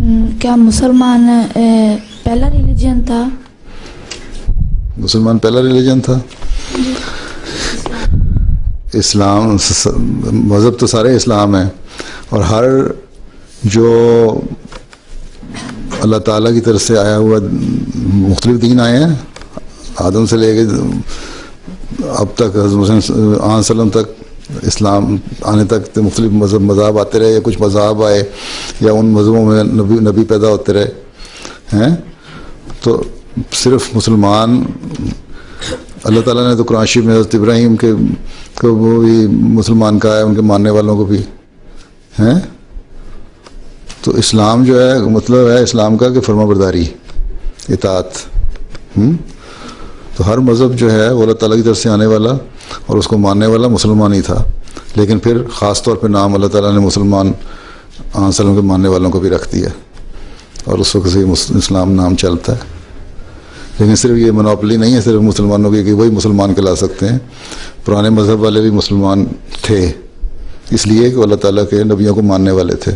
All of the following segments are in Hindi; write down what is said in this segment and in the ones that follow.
क्या मुसलमान पहला रिलीजन था? मुसलमान पहला रिलीजन था? इस्लाम मज़हब तो सारे इस्लाम है, और हर जो अल्लाह ताला की तरफ से आया हुआ मुख्तलिफ दीन आए हैं, आदम से लेके अब तक हज़रत तक इस्लाम आने तक तो मुख्तलिफ मज़हब आते रहे, या कुछ मज़हब आए या उन मज़हबों में नबी पैदा होते रहे हैं। तो सिर्फ मुसलमान, अल्लाह ताला ने तो कुरान शरीफ में हज़रत इब्राहीम के को वो भी मुसलमान कहा है, उनके मानने वालों को भी हैं। तो इस्लाम जो है मतलब है इस्लाम का कि फर्माबरदारी, इताअत। तो हर मज़हब जो है वो अल्लाह ताला की तरफ से आने वाला और उसको मानने वाला मुसलमान ही था, लेकिन फिर ख़ास तौर पे नाम अल्लाह ताला ने मुसलमान सल्लम के मानने वालों को भी रख दिया, और उस वक्त से इस्लाम नाम चलता है। लेकिन सिर्फ ये मोनोपोली नहीं है सिर्फ मुसलमानों की कि वही मुसलमान कहला सकते हैं। पुराने मज़हब वाले भी मुसलमान थे, इसलिए कि अल्लाह ताला के नबियों को मानने वाले थे।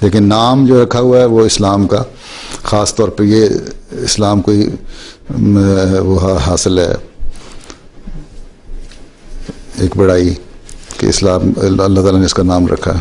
लेकिन नाम जो रखा हुआ है वो इस्लाम का, ख़ास तौर पे ये इस्लाम को ही वो हासिल है एक बड़ाई कि इस्लाम अल्लाह ताला ने इसका नाम रखा।